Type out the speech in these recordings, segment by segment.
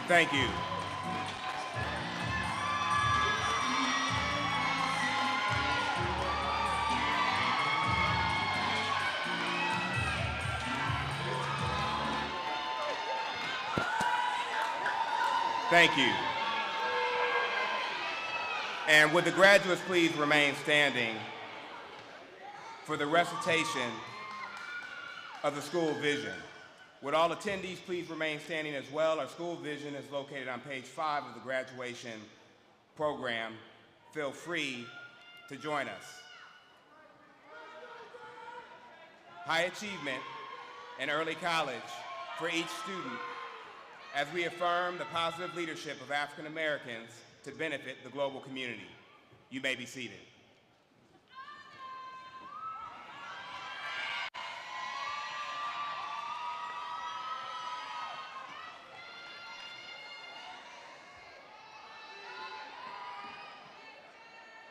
Thank you. Thank you. And would the graduates please remain standing for the recitation of the school vision. Would all attendees please remain standing as well? Our school vision is located on page 5 of the graduation program. Feel free to join us. High achievement and early college for each student as we affirm the positive leadership of African Americans to benefit the global community. You may be seated.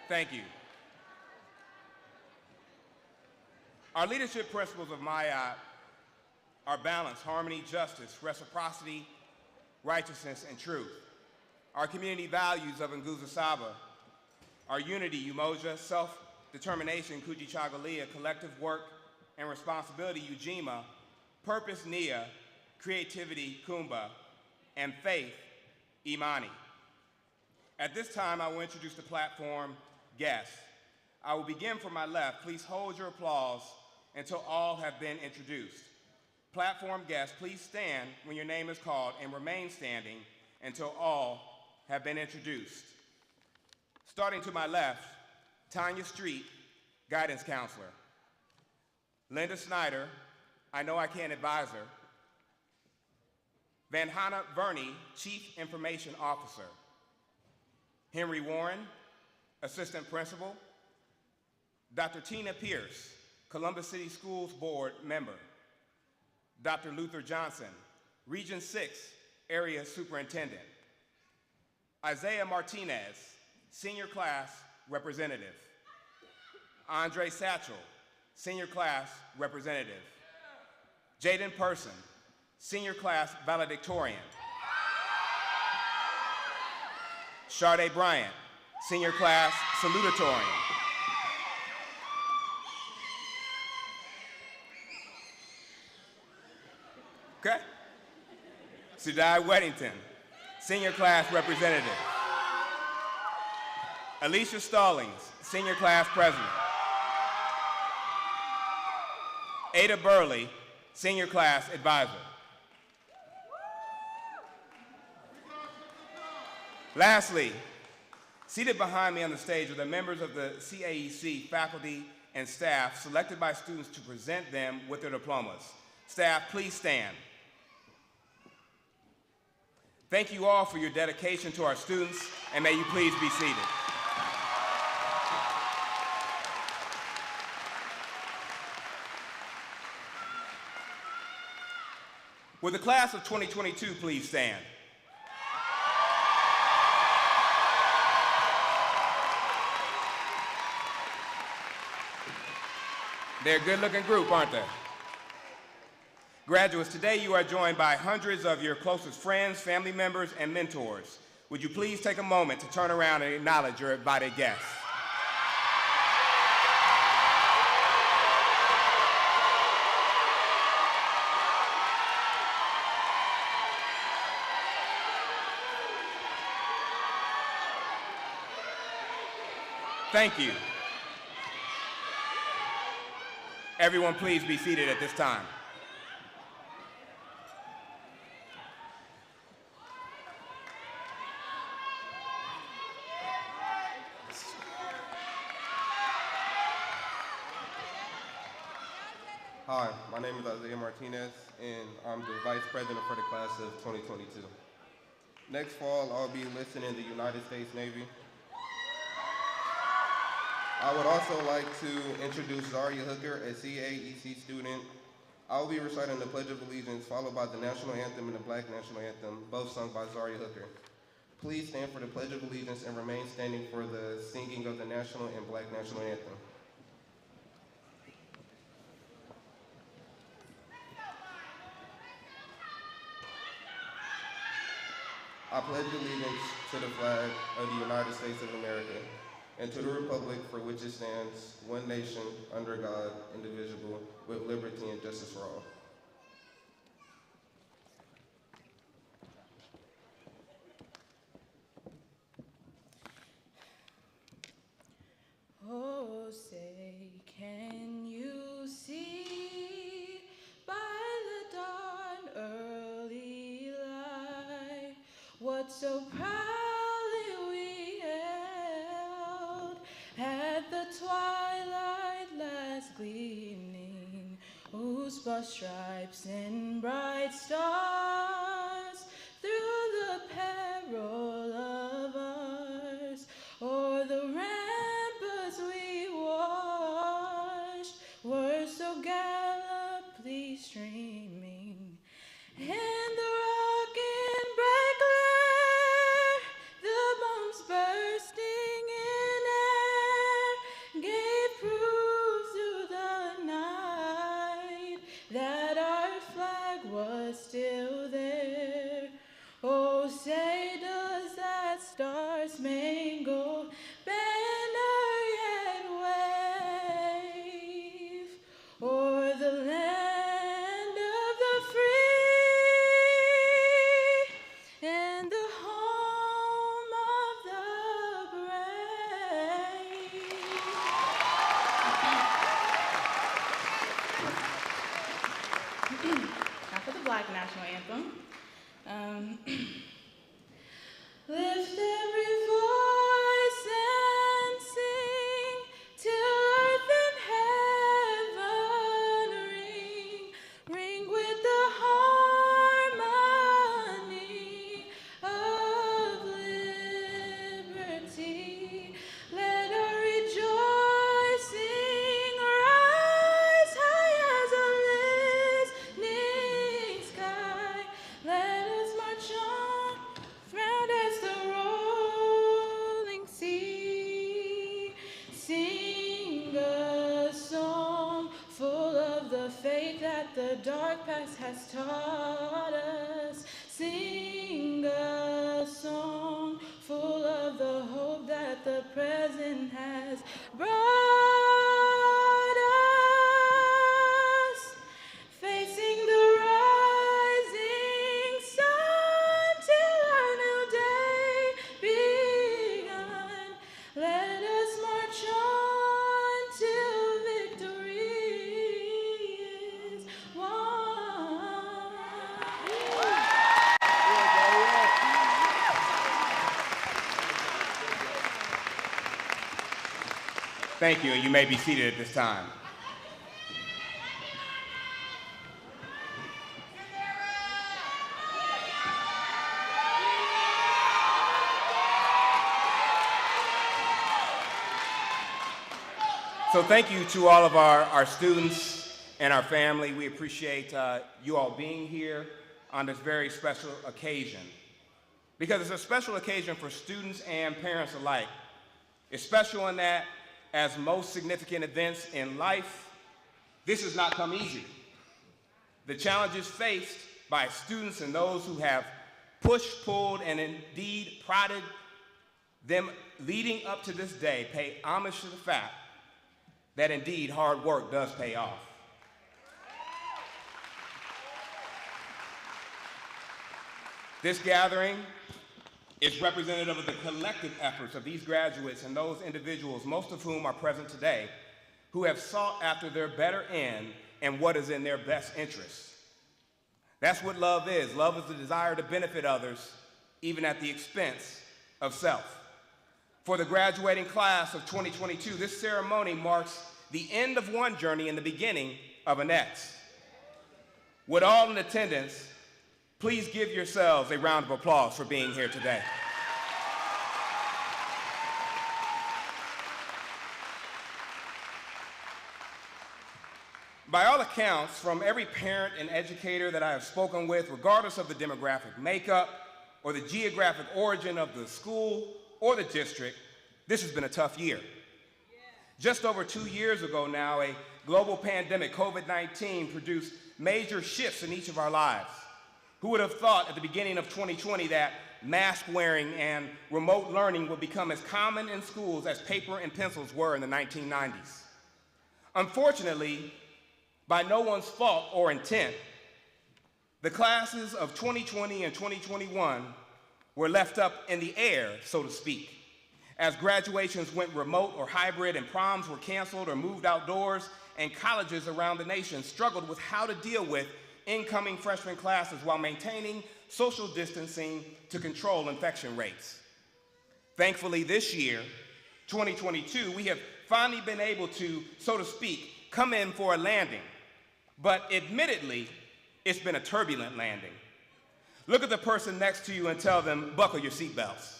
Thank you. Our leadership principles of MIAT are balance, harmony, justice, reciprocity, righteousness, and truth. Our community values of Nguza Saba, our unity, Umoja, self-determination, Kujichagulia, collective work and responsibility, Ujima, purpose, Nia, creativity, Kumba, and faith, Imani. At this time, I will introduce the platform guests. I will begin from my left. Please hold your applause until all have been introduced. Platform guests, please stand when your name is called and remain standing until all have been introduced. Starting to my left, Tanya Street, guidance counselor. Linda Snyder, I Know I Can advisor. Van Hannah Verney, chief information officer. Henry Warren, assistant principal. Dr. Tina Pierce, Columbus City Schools Board member. Dr. Luther Johnson, Region 6 area superintendent. Isaiah Martinez, senior class representative. Andre Satchel, senior class representative. Jaden Person, senior class valedictorian. Sade Bryant, senior class salutatorian. Okay. Sudai Weddington, senior class representative. Alicia Stallings, senior class president. Ada Burley, senior class advisor. Lastly, seated behind me on the stage are the members of the CAEC faculty and staff selected by students to present them with their diplomas. Staff, please stand. Thank you all for your dedication to our students, and may you please be seated. Will the class of 2022 please stand? They're a good-looking group, aren't they? Graduates, today you are joined by hundreds of your closest friends, family members, and mentors. Would you please take a moment to turn around and acknowledge your invited guests? Thank you. Everyone, please be seated at this time. Hi, my name is Isaiah Martinez, and I'm the Vice President for the class of 2022. Next fall, I'll be enlisting in the United States Navy. I would also like to introduce Zaria Hooker, a CAEC student. I will be reciting the Pledge of Allegiance, followed by the National Anthem and the Black National Anthem, both sung by Zaria Hooker. Please stand for the Pledge of Allegiance and remain standing for the singing of the National and Black National Anthem. I pledge allegiance to the flag of the United States of America and to the republic for which it stands, one nation, under God, indivisible, with liberty and justice for all. Oh, say, can you see by the dawn early light what so proudly we held at the twilight last gleaming, whose broad stripes and bright stars through the peril of ours o'er the ramparts we watched were so gallantly streaming, and the rocking bright glare, the bombs bursting in air, gave proof through the night that our flag was still there. Oh, say does that star-spangled banner yet wave o'er the land of the free and the home of the brave? Now for the Black National Anthem. Lift every voice and sing till earth and heaven ring, ring with the harmony of liberty. Let our rejoicing rise high as a listening sky. Let us march on, round as the rolling sea. Sing a song full of the faith that the dark past has taught us. Sing a song full of the hope that the present has brought us. Facing the rising sun till our new day begun. Let us march on till victory is won. Thank you, and you may be seated at this time. So thank you to all of our students and our family. We appreciate you all being here on this very special occasion, because it's a special occasion for students and parents alike. It's special in that, as most significant events in life, this has not come easy. The challenges faced by students and those who have pushed, pulled, and indeed prodded them leading up to this day pay homage to the fact that indeed hard work does pay off. This gathering is representative of the collective efforts of these graduates and those individuals, most of whom are present today, who have sought after their better end and what is in their best interest. That's what love is. Love is the desire to benefit others, even at the expense of self. For the graduating class of 2022, this ceremony marks the end of one journey and the beginning of a next. With all in attendance, please give yourselves a round of applause for being here today. By all accounts, from every parent and educator that I have spoken with, regardless of the demographic makeup or the geographic origin of the school or the district, this has been a tough year. Just over 2 years ago now, a global pandemic, COVID-19, produced major shifts in each of our lives. Who would have thought at the beginning of 2020 that mask wearing and remote learning would become as common in schools as paper and pencils were in the 1990s? Unfortunately, by no one's fault or intent, the classes of 2020 and 2021 were left up in the air, so to speak, as graduations went remote or hybrid and proms were canceled or moved outdoors, and colleges around the nation struggled with how to deal with incoming freshman classes while maintaining social distancing to control infection rates. Thankfully, this year, 2022, we have finally been able to, so to speak, come in for a landing. But admittedly, it's been a turbulent landing. Look at the person next to you and tell them, buckle your seatbelts.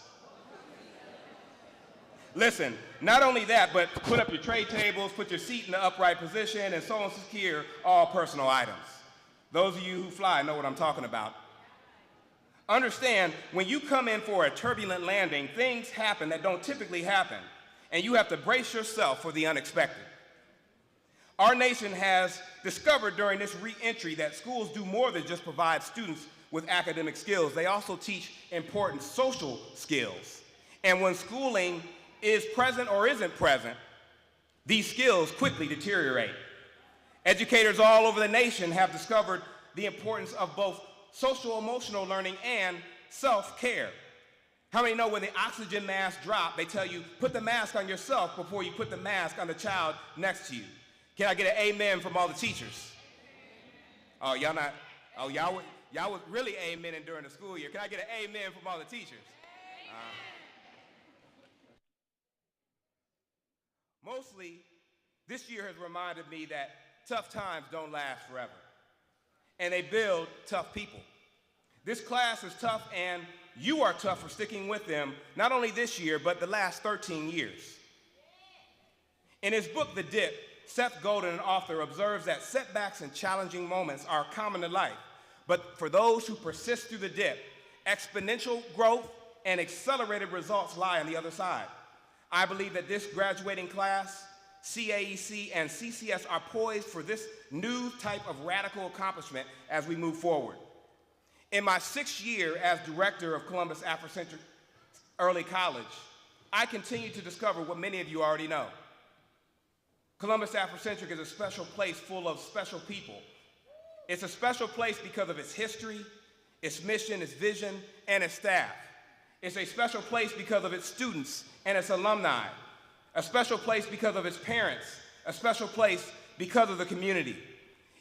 Listen, not only that, but put up your tray tables, put your seat in the upright position, and so on, secure all personal items. Those of you who fly know what I'm talking about. Understand, when you come in for a turbulent landing, things happen that don't typically happen, and you have to brace yourself for the unexpected. Our nation has discovered during this re-entry that schools do more than just provide students with academic skills. They also teach important social skills. And when schooling is present or isn't present, these skills quickly deteriorate. Educators all over the nation have discovered the importance of both social-emotional learning and self-care. How many know when the oxygen mask drop, they tell you, put the mask on yourself before you put the mask on the child next to you? Can I get an amen from all the teachers? Oh, y'all not, oh, y'all was really amening during the school year. Can I get an amen from all the teachers? Mostly, this year has reminded me that tough times don't last forever, and they build tough people. This class is tough, and you are tough for sticking with them, not only this year, but the last 13 years. In his book, The Dip, Seth Godin, an author, observes that setbacks and challenging moments are common to life, but for those who persist through the dip, exponential growth and accelerated results lie on the other side. I believe that this graduating class, CAEC and CCS, are poised for this new type of radical accomplishment as we move forward. In my 6th year as director of Columbus Africentric Early College, I continue to discover what many of you already know. Columbus Africentric is a special place full of special people. It's a special place because of its history, its mission, its vision, and its staff. It's a special place because of its students and its alumni. A special place because of its parents. A special place because of the community.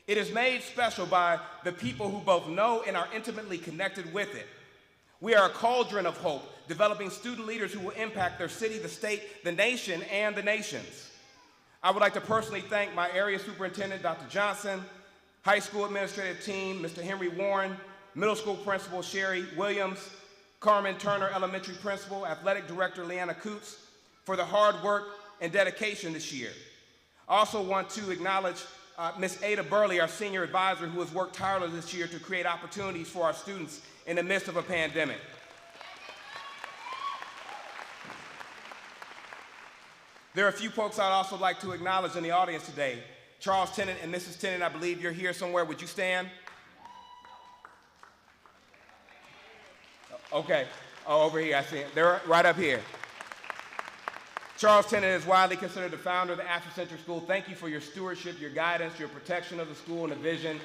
It is made special by the people who both know and are intimately connected with it. We are a cauldron of hope, developing student leaders who will impact their city, the state, the nation, and the nations. I would like to personally thank my area superintendent, Dr. Johnson, high school administrative team, Mr. Henry Warren, middle school principal Sherry Williams, Carmen Turner elementary principal, athletic director Leanna Coots, for the hard work and dedication this year. I also want to acknowledge Ms. Ada Burley, our senior advisor, who has worked tirelessly this year to create opportunities for our students in the midst of a pandemic. There are a few folks I'd also like to acknowledge in the audience today. Charles Tennant and Mrs. Tennant, I believe you're here somewhere. Would you stand? Okay. Oh, over here, I see it. They're right up here. Charles Tennant is widely considered the founder of the Africentric School. Thank you for your stewardship, your guidance, your protection of the school and the vision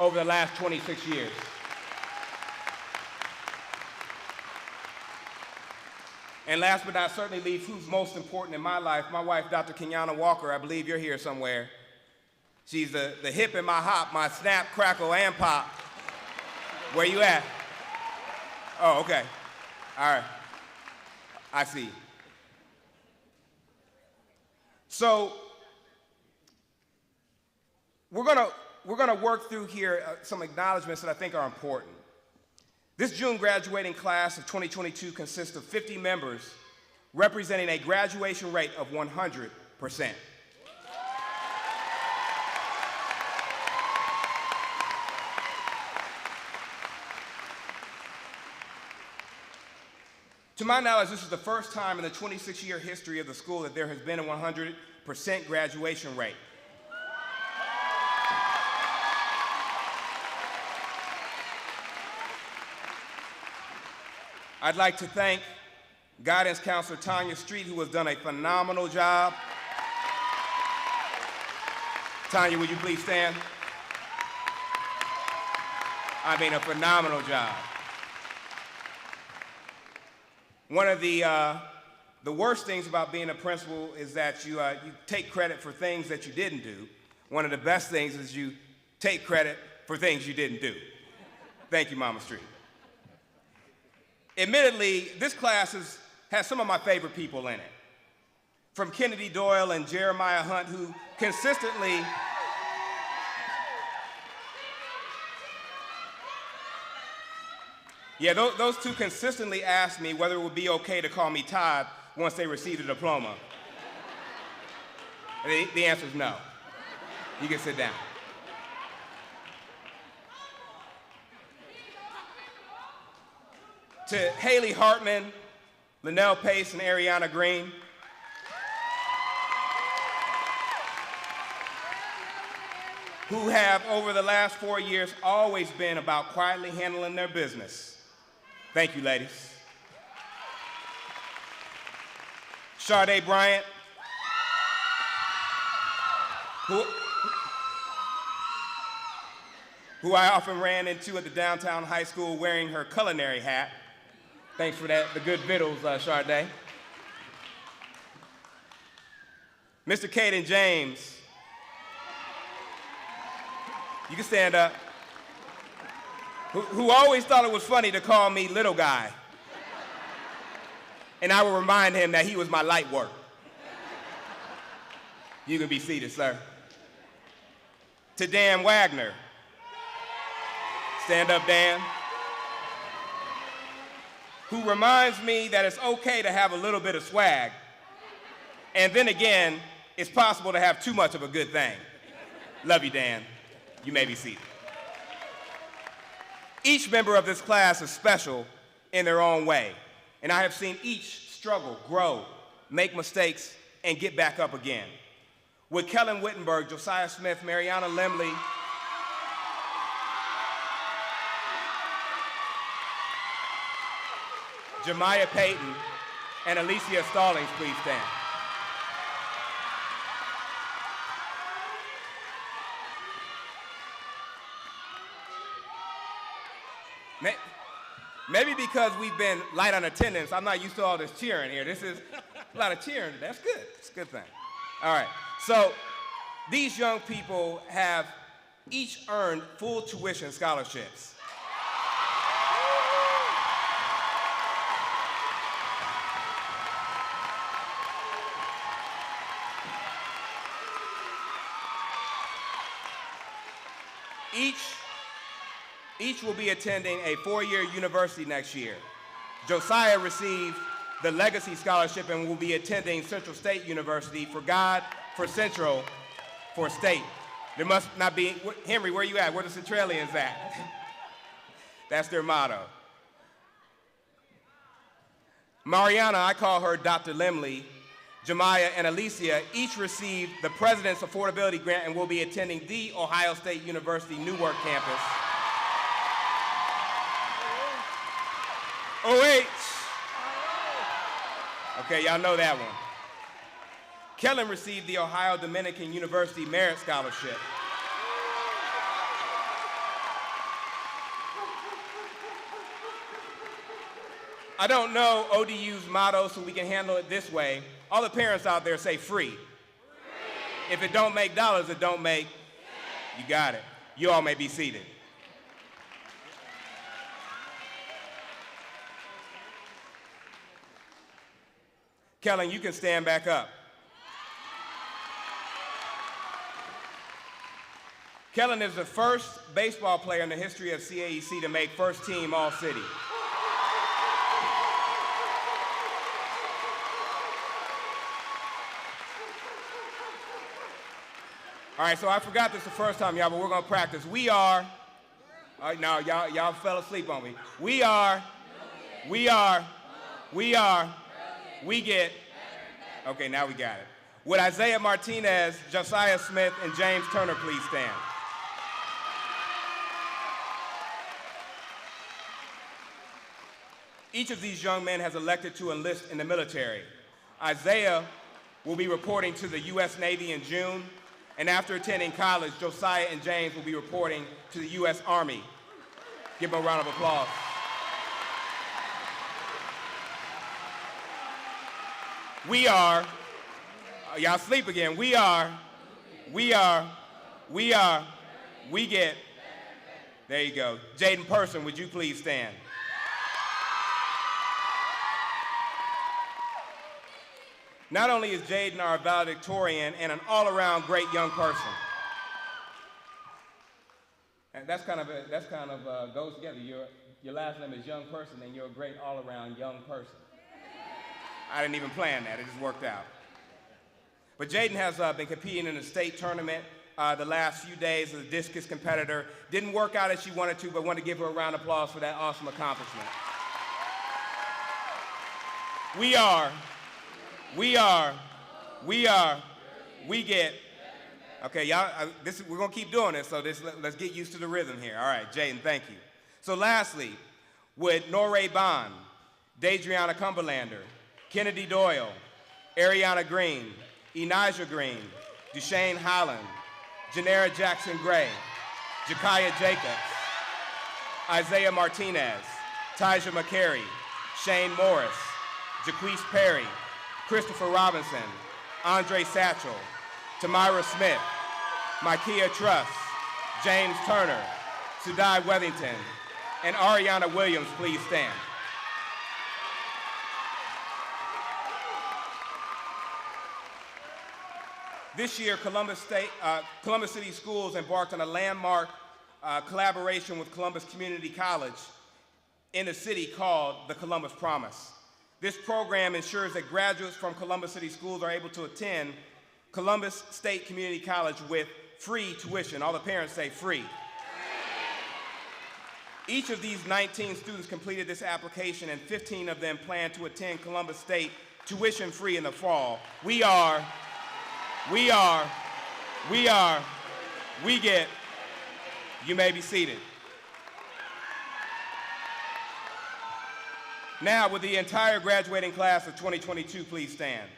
over the last 26 years. And last but not certainly least, who's most important in my life, my wife, Dr. Kenyana Walker. I believe you're here somewhere. She's the hip in my hop, my snap, crackle, and pop. Where you at? Oh, okay. All right. I see. So we're gonna work through here some acknowledgments that I think are important. This June graduating class of 2022 consists of 50 members representing a graduation rate of 100%. To my knowledge, this is the first time in the 26-year history of the school that there has been a 100% graduation rate. I'd like to thank Guidance Counselor Tanya Street, who has done a phenomenal job. Tanya, would you please stand? I mean, a phenomenal job. One of the worst things about being a principal is that you take credit for things that you didn't do. One of the best things is you take credit for things you didn't do. Thank you, Mama Street. Admittedly, this class has some of my favorite people in it. From Kennedy Doyle and Jeremiah Hunt, who consistently those two consistently asked me whether it would be okay to call me Todd once they received a diploma. The answer is no. You can sit down. To Haley Hartman, Linnell Pace, and Ariana Green, who have, over the last 4 years, always been about quietly handling their business. Thank you, ladies. Sade Bryant, who I often ran into at the downtown high school wearing her culinary hat. Thanks for that, the good vittles, Sade. Mr. Caden James, you can stand up, who always thought it was funny to call me little guy. And I will remind him that he was my light work. You can be seated, sir. To Dan Wagner. Stand up, Dan. Who reminds me that it's okay to have a little bit of swag. And then again, it's possible to have too much of a good thing. Love you, Dan. You may be seated. Each member of this class is special in their own way, and I have seen each struggle, grow, make mistakes, and get back up again. With Kellen Wittenberg, Josiah Smith, Mariana Lemley, Jemiah Payton, and Alicia Stallings, please stand. Maybe because we've been light on attendance, I'm not used to all this cheering here. This is a lot of cheering. That's good. It's a good thing. All right. So these young people have each earned full tuition scholarships. Each will be attending a 4-year university next year. Josiah received the Legacy Scholarship and will be attending Central State University for God, for Central, for State. There must not be, Henry, where you at? Where the Centralians at? That's their motto. Mariana, I call her Dr. Lemley, Jemiah, and Alicia each received the President's Affordability Grant and will be attending the Ohio State University Newark campus. OH. Okay, y'all know that one. Kellen received the Ohio Dominican University Merit Scholarship. I don't know ODU's motto, so we can handle it this way. All the parents out there say free. If it don't make dollars, it don't make. You got it. You all may be seated. Kellen, you can stand back up. Kellen is the first baseball player in the history of CAEC to make first team All-City. All right, so I forgot this the first time, y'all, but we're gonna practice. We are, all right, now y'all fell asleep on me. We get, okay, now we got it. Would Isaiah Martinez, Josiah Smith, and James Turner please stand? Each of these young men has elected to enlist in the military. Isaiah will be reporting to the U.S. Navy in June, and after attending college, Josiah and James will be reporting to the U.S. Army. Give them a round of applause. We are, y'all sleep again. We get, there you go. Jaden Person, would you please stand? Not only is Jaden our valedictorian and an all-around great young person, and that's kind of goes together. Your last name is Young Person, and you're a great all-around young person. I didn't even plan that; it just worked out. But Jaden has been competing in a state tournament the last few days as a discus competitor. Didn't work out as she wanted to, but wanted to give her a round of applause for that awesome accomplishment. We get, okay, y'all, we're gonna keep doing this, so let's get used to the rhythm here. All right, Jaden, thank you. So lastly, would Norray Bond, Deidreana Cumberlander, Kennedy Doyle, Ariana Green, Enijah Green, Dushane Holland, Janera Jackson Gray, Jakaya Jacobs, Isaiah Martinez, Tyja McCary, Shane Morris, Jaquise Perry, Christopher Robinson, Andre Satchel, Tamira Smith, Micaiah Truss, James Turner, Sudai Wethington, and Ariana Williams, please stand. This year, Columbus City Schools embarked on a landmark collaboration with Columbus Community College in the city called the Columbus Promise. This program ensures that graduates from Columbus City Schools are able to attend Columbus State Community College with free tuition. All the parents say free. Each of these 19 students completed this application, and 15 of them plan to attend Columbus State tuition-free in the fall. We get, you may be seated. Now, would the entire graduating class of 2022 please stand?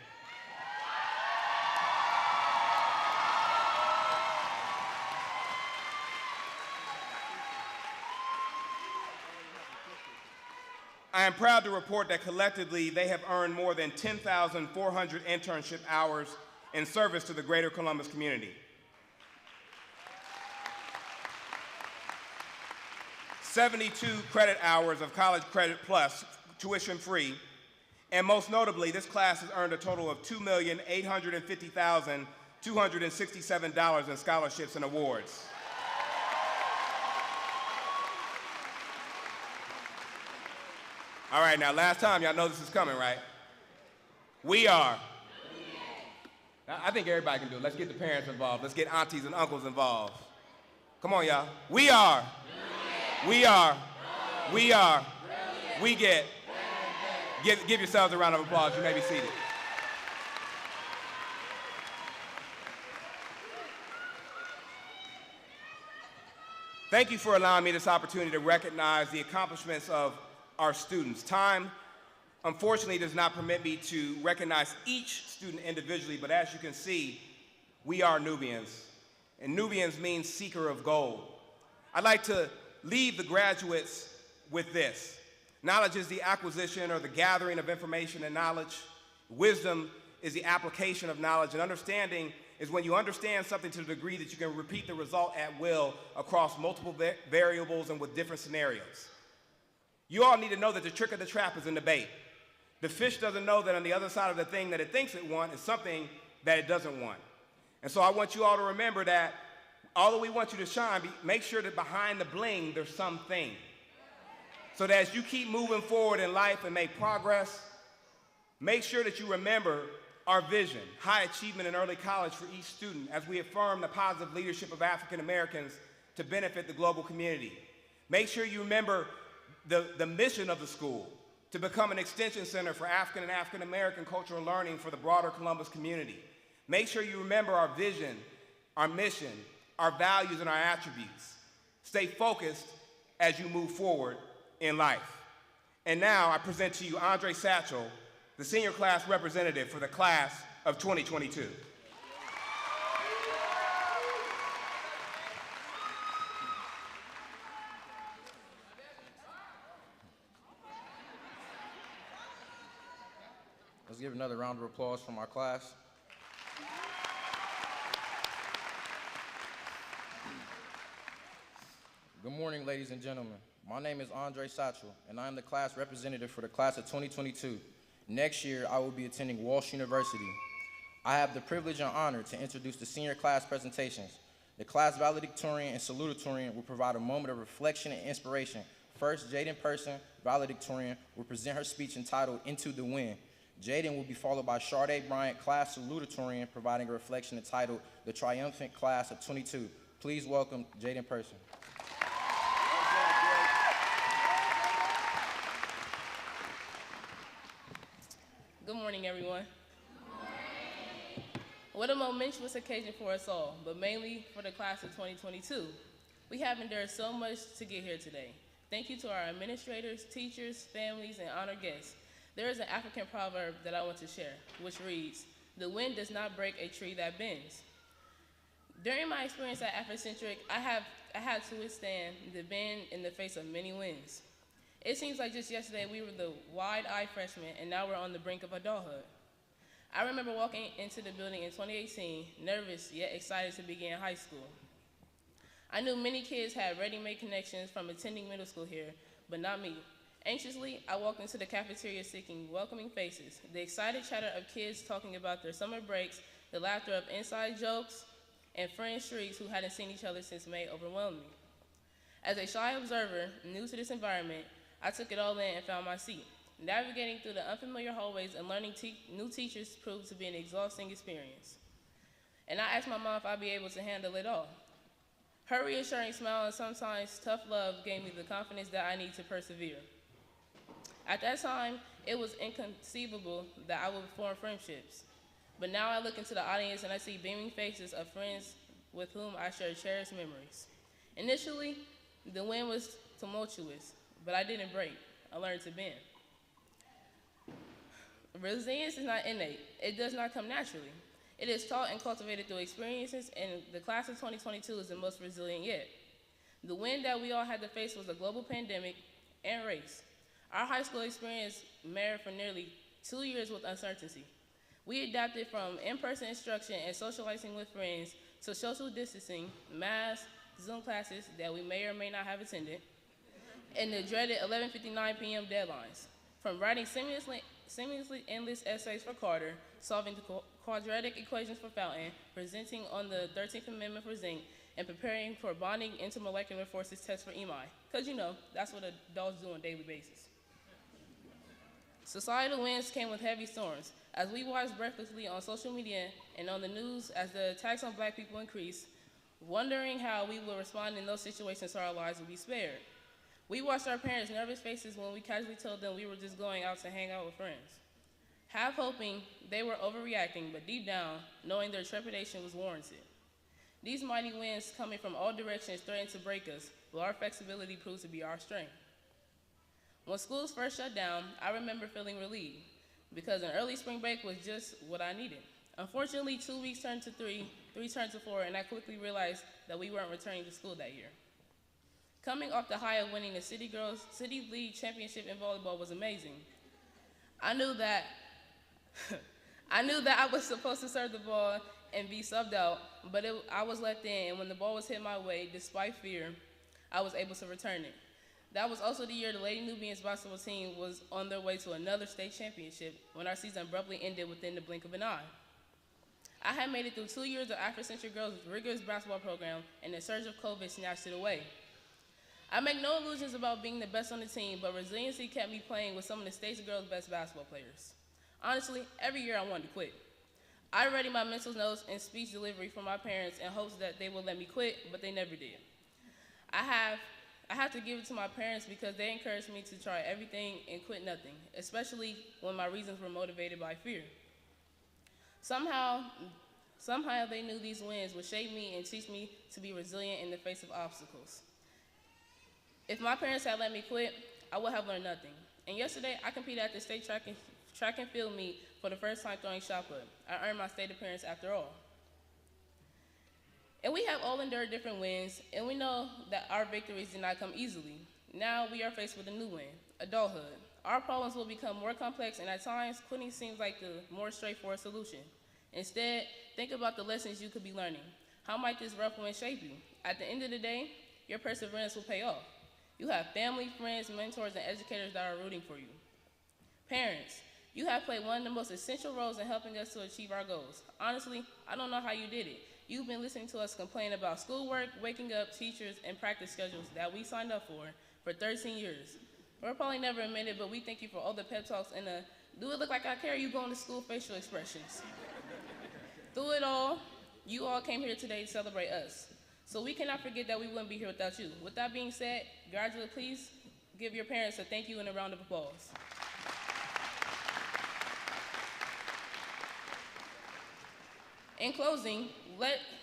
I am proud to report that collectively they have earned more than 10,400 internship hours in service to the greater Columbus community. 72 credit hours of College Credit Plus, tuition free, and most notably, this class has earned a total of $2,850,267 in scholarships and awards. All right, now last time, y'all know this is coming, right? Now, I think everybody can do it. Let's get the parents involved. Let's get aunties and uncles involved. Come on, y'all. We get. Give yourselves a round of applause. You may be seated. Thank you for allowing me this opportunity to recognize the accomplishments of our students. Time, unfortunately, does not permit me to recognize each student individually, but as you can see, we are Nubians, and Nubians means seeker of gold. I'd like to leave the graduates with this. Knowledge is the acquisition or the gathering of information and knowledge. Wisdom is the application of knowledge, and understanding is when you understand something to the degree that you can repeat the result at will across multiple variables and with different scenarios. You all need to know that the trick of the trap is in the bait. The fish doesn't know that on the other side of the thing that it thinks it wants is something that it doesn't want. And so I want you all to remember that although we want you to shine, make sure that behind the bling, there's something. So that as you keep moving forward in life and make progress, make sure that you remember our vision, high achievement in early college for each student as we affirm the positive leadership of African Americans to benefit the global community. Make sure you remember the mission of the school, to become an extension center for African and African American cultural learning for the broader Columbus community. Make sure you remember our vision, our mission, our values, and our attributes. Stay focused as you move forward in life. And now I present to you Andre Satchel, the senior class representative for the class of 2022. Let's give another round of applause from our class. Good morning, ladies and gentlemen. My name is Andre Satchel, and I am the class representative for the class of 2022. Next year, I will be attending Walsh University. I have the privilege and honor to introduce the senior class presentations. The class valedictorian and salutatorian will provide a moment of reflection and inspiration. First, Jaden Person, valedictorian, will present her speech entitled Into the Wind. Jaden will be followed by Sharday Bryant, class salutatorian, providing a reflection entitled The Triumphant Class of 22. Please welcome Jaden Person. Good morning, everyone. What a momentous occasion for us all, but mainly for the class of 2022. We have endured so much to get here today. Thank you to our administrators, teachers, families, and honored guests. There is an African proverb that I want to share, which reads, "The wind does not break a tree that bends." During my experience at Africentric, I had to withstand the bend in the face of many winds. It seems like just yesterday we were the wide-eyed freshmen, and now we're on the brink of adulthood. I remember walking into the building in 2018, nervous yet excited to begin high school. I knew many kids had ready-made connections from attending middle school here, but not me. Anxiously, I walked into the cafeteria seeking welcoming faces, the excited chatter of kids talking about their summer breaks, the laughter of inside jokes, and friend shrieks who hadn't seen each other since May overwhelmed me. As a shy observer, new to this environment, I took it all in and found my seat. Navigating through the unfamiliar hallways and learning new teachers proved to be an exhausting experience. And I asked my mom if I'd be able to handle it all. Her reassuring smile and sometimes tough love gave me the confidence that I need to persevere. At that time, it was inconceivable that I would form friendships. But now I look into the audience and I see beaming faces of friends with whom I share cherished memories. Initially, the wind was tumultuous, but I didn't break. I learned to bend. Resilience is not innate. It does not come naturally. It is taught and cultivated through experiences, and the class of 2022 is the most resilient yet. The wind that we all had to face was a global pandemic and race. Our high school experience married for nearly 2 years with uncertainty. We adapted from in-person instruction and socializing with friends to social distancing, masks, Zoom classes that we may or may not have attended, and the dreaded 11:59 p.m. deadlines. From writing seamlessly endless essays for Carter, solving the quadratic equations for Fountain, presenting on the 13th Amendment for Zinc, and preparing for bonding intermolecular forces test for EMI. Because you know, that's what adults do on a daily basis. Societal winds came with heavy storms. As we watched breathlessly on social media and on the news as the attacks on Black people increased, wondering how we would respond in those situations so our lives would be spared. We watched our parents' nervous faces when we casually told them we were just going out to hang out with friends. Half hoping they were overreacting, but deep down, knowing their trepidation was warranted. These mighty winds coming from all directions threatened to break us, but our flexibility proved to be our strength. When schools first shut down, I remember feeling relieved, because an early spring break was just what I needed. Unfortunately, 2 weeks turned to 3 turned to 4, and I quickly realized that we weren't returning to school that year. Coming off the high of winning the City League Championship in volleyball was amazing. I knew that I was supposed to serve the ball and be subbed out, but I was let in, and when the ball was hit my way, despite fear, I was able to return it. That was also the year the Lady Nubians basketball team was on their way to another state championship when our season abruptly ended within the blink of an eye. I had made it through 2 years of Africentric girls' rigorous basketball program, and the surge of COVID snatched it away. I make no illusions about being the best on the team, but resiliency kept me playing with some of the state's girls' best basketball players. Honestly, every year I wanted to quit. I read my mental notes and speech delivery from my parents in hopes that they would let me quit, but they never did. I have to give it to my parents because they encouraged me to try everything and quit nothing, especially when my reasons were motivated by fear. Somehow they knew these winds would shape me and teach me to be resilient in the face of obstacles. If my parents had let me quit, I would have learned nothing. And yesterday, I competed at the state track and field meet for the first time throwing shot put. I earned my state appearance after all. And we have all endured different wins, and we know that our victories did not come easily. Now we are faced with a new win, adulthood. Our problems will become more complex, and at times, quitting seems like the more straightforward solution. Instead, think about the lessons you could be learning. How might this rough win shape you? At the end of the day, your perseverance will pay off. You have family, friends, mentors, and educators that are rooting for you. Parents, you have played one of the most essential roles in helping us to achieve our goals. Honestly, I don't know how you did it. You've been listening to us complain about schoolwork, waking up, teachers, and practice schedules that we signed up for 13 years. We'll probably never admit it, but we thank you for all the pep talks and the do it look like I care you going to school facial expressions. Through it all, you all came here today to celebrate us. So we cannot forget that we wouldn't be here without you. With that being said, graduate, please give your parents a thank you and a round of applause. In closing,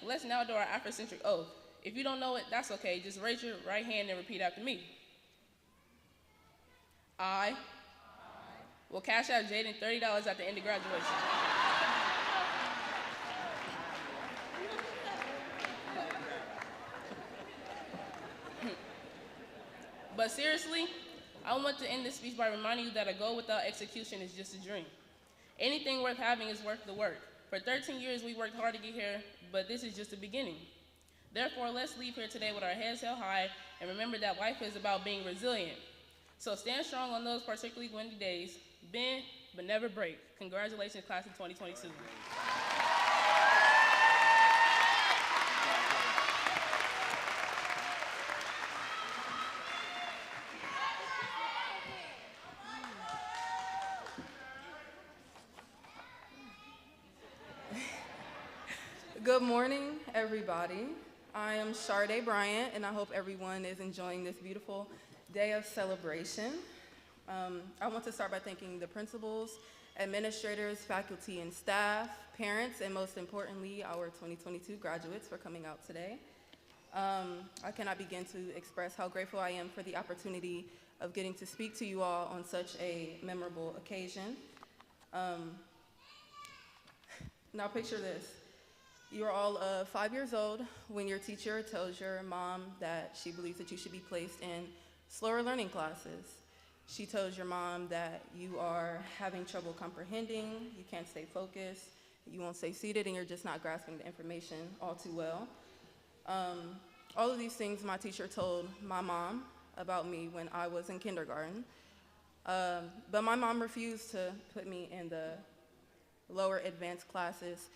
let's now do our Africentric oath. If you don't know it, that's okay. Just raise your right hand and repeat after me. I will cash out Jaden $30 at the end of graduation. But seriously, I want to end this speech by reminding you that a goal without execution is just a dream. Anything worth having is worth the work. For 13 years, we worked hard to get here, but this is just the beginning. Therefore, let's leave here today with our heads held high and remember that life is about being resilient. So stand strong on those particularly windy days. Bend, but never break. Congratulations, class of 2022. Good morning, everybody. I am Sharday Bryant, and I hope everyone is enjoying this beautiful day of celebration. I want to start by thanking the principals, administrators, faculty and staff, parents, and most importantly, our 2022 graduates for coming out today. I cannot begin to express how grateful I am for the opportunity of getting to speak to you all on such a memorable occasion. Now picture this. You're all 5 years old when your teacher tells your mom that she believes that you should be placed in slower learning classes. She tells your mom that you are having trouble comprehending, you can't stay focused, you won't stay seated, and you're just not grasping the information all too well. All of these things my teacher told my mom about me when I was in kindergarten. But my mom refused to put me in the lower advanced classes.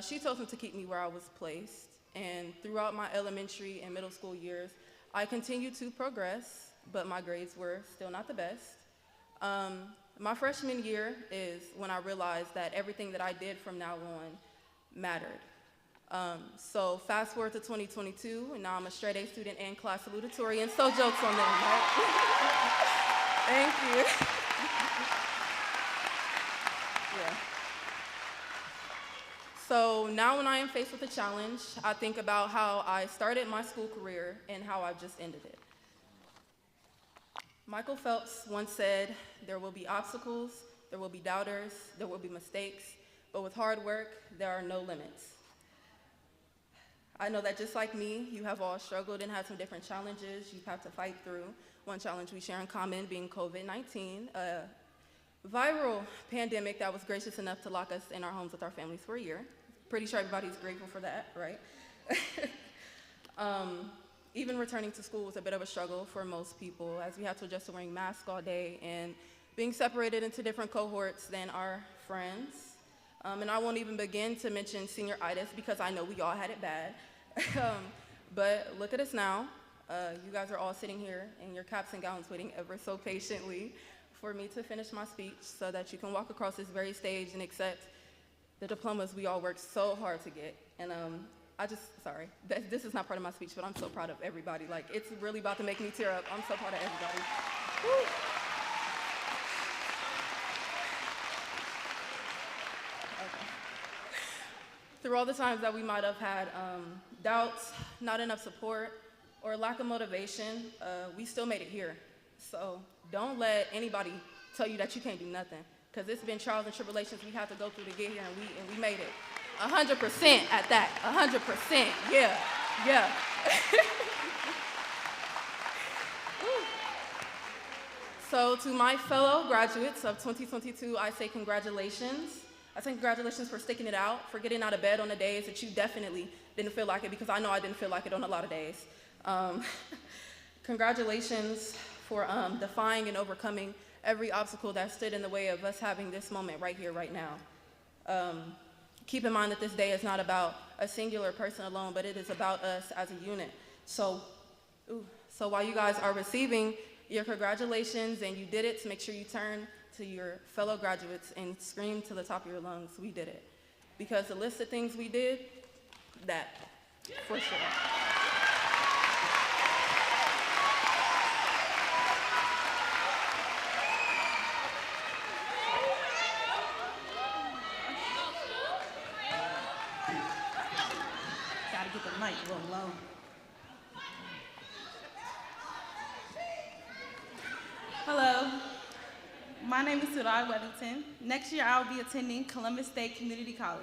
She told him to keep me where I was placed, and throughout my elementary and middle school years, I continued to progress, but my grades were still not the best. My freshman year is when I realized that everything that I did from now on mattered. So fast forward to 2022, and now I'm a straight A student and class salutatorian, so jokes on them, right? Thank you. Yeah. So now when I am faced with a challenge, I think about how I started my school career and how I've just ended it. Michael Phelps once said, "There will be obstacles, there will be doubters, there will be mistakes, but with hard work, there are no limits." I know that just like me, you have all struggled and had some different challenges you've had to fight through. One challenge we share in common being COVID-19, a viral pandemic that was gracious enough to lock us in our homes with our families for a year. Pretty sure everybody's grateful for that, right? Even returning to school was a bit of a struggle for most people, as we had to adjust to wearing masks all day and being separated into different cohorts than our friends. And I won't even begin to mention senioritis because I know we all had it bad. But look at us now. You guys are all sitting here in your caps and gowns waiting ever so patiently for me to finish my speech so that you can walk across this very stage and accept the diplomas we all worked so hard to get. And sorry, this is not part of my speech, but I'm so proud of everybody. Like, it's really about to make me tear up. I'm so proud of everybody. Woo. Okay. Through all the times that we might have had doubts, not enough support, or lack of motivation, we still made it here. So Don't let anybody tell you that you can't do nothing, because it's been trials and tribulations we had to go through to get here, and we made it. 100% at that, 100%, yeah, yeah. So to my fellow graduates of 2022, I say congratulations. I say congratulations for sticking it out, for getting out of bed on the days that you definitely didn't feel like it, because I know I didn't feel like it on a lot of days. Congratulations for defying and overcoming every obstacle that stood in the way of us having this moment right here, right now. Keep in mind that this day is not about a singular person alone, but it is about us as a unit. So while you guys are receiving your congratulations and you did it, make sure you turn to your fellow graduates and scream to the top of your lungs, we did it. Because the list of things we did, that, for sure. Gotta get the mic a little low. Hello, my name is Surai Weddington. Next year I will be attending Columbus State Community College.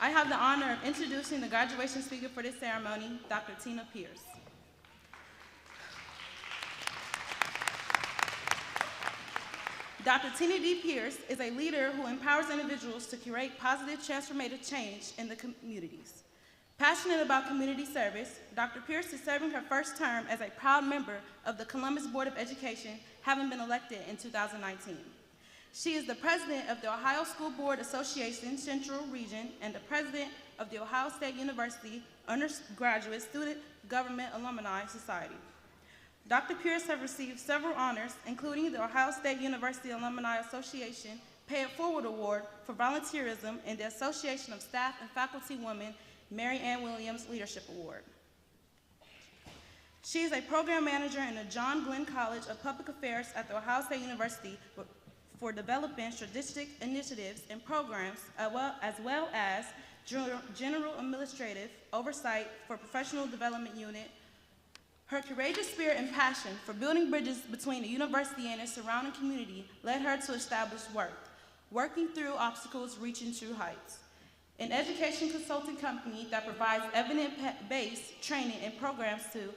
I have the honor of introducing the graduation speaker for this ceremony, Dr. Tina Pierce. Dr. Tina D. Pierce is a leader who empowers individuals to create positive transformative change in the communities. Passionate about community service, Dr. Pierce is serving her first term as a proud member of the Columbus Board of Education, having been elected in 2019. She is the president of the Ohio School Board Association Central Region and the president of the Ohio State University Undergraduate Student Government Alumni Society. Dr. Pierce has received several honors, including the Ohio State University Alumni Association Pay It Forward Award for volunteerism and the Association of Staff and Faculty Women Mary Ann Williams Leadership Award. She is a program manager in the John Glenn College of Public Affairs at the Ohio State University for developing strategic initiatives and programs, as well as general administrative oversight for professional development unit. Her courageous spirit and passion for building bridges between the university and its surrounding community led her to establish working through obstacles, reaching true heights, an education consulting company that provides evidence-based training and programs to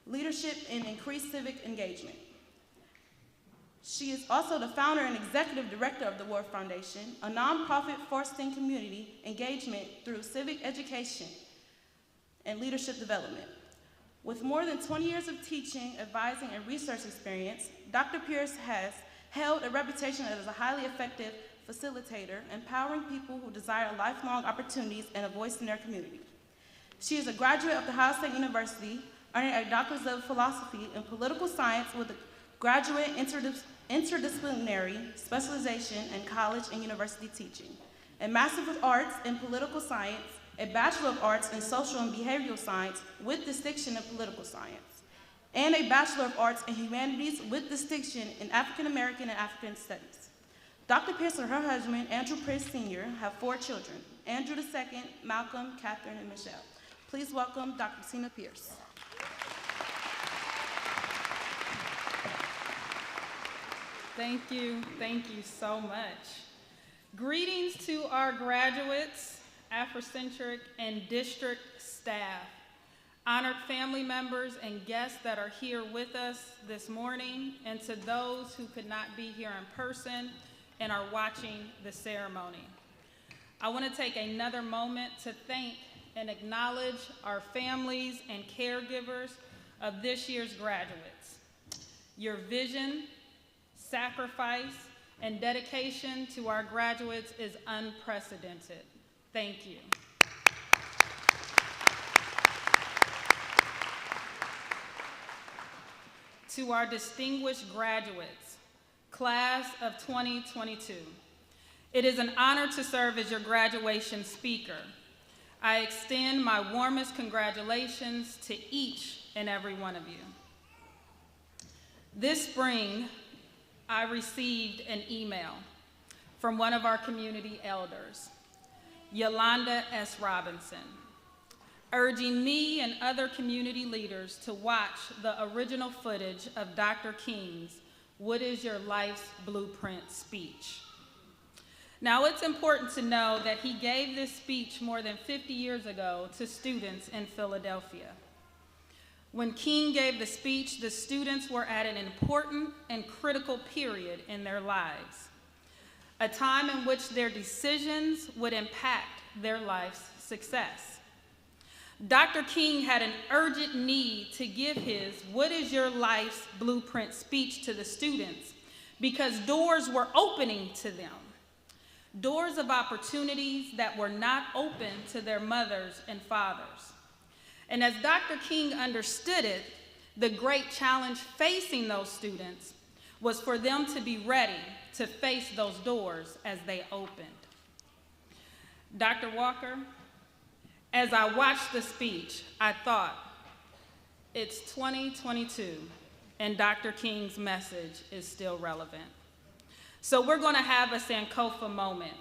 leadership and increased civic engagement. She is also the founder and executive director of the Ward Foundation, a nonprofit fostering community engagement through civic education and leadership development. With more than 20 years of teaching, advising, and research experience, Dr. Pierce has held a reputation as a highly effective facilitator, empowering people who desire lifelong opportunities and a voice in their community. She is a graduate of the Ohio State University, earning a doctorate of philosophy in political science with a graduate interdisciplinary specialization in college and university teaching, a Master of Arts in political science, a Bachelor of Arts in social and behavioral science with distinction in political science, and a Bachelor of Arts in humanities with distinction in African American and African studies. Dr. Pierce and her husband, Andrew Pierce Sr., have 4 children, Andrew II, Malcolm, Catherine, and Michelle. Please welcome Dr. Tina Pierce. Thank you so much. Greetings to our graduates, Africentric, and district staff, honored family members and guests that are here with us this morning, and to those who could not be here in person and are watching the ceremony. I want to take another moment to thank and acknowledge our families and caregivers of this year's graduates. Your vision, sacrifice, and dedication to our graduates is unprecedented. Thank you. To our distinguished graduates, class of 2022, it is an honor to serve as your graduation speaker. I extend my warmest congratulations to each and every one of you. This spring, I received an email from one of our community elders, Yolanda S. Robinson, urging me and other community leaders to watch the original footage of Dr. King's What is your life's blueprint speech? Now, it's important to know that he gave this speech more than 50 years ago to students in Philadelphia. When King gave the speech, the students were at an important and critical period in their lives, a time in which their decisions would impact their life's success. Dr. King had an urgent need to give his "What is your life's blueprint" speech to the students because doors were opening to them, doors of opportunities that were not open to their mothers and fathers. And as Dr. King understood it, the great challenge facing those students was for them to be ready to face those doors as they opened. Dr. Walker, as I watched the speech, I thought, it's 2022, and Dr. King's message is still relevant. So we're going to have a Sankofa moment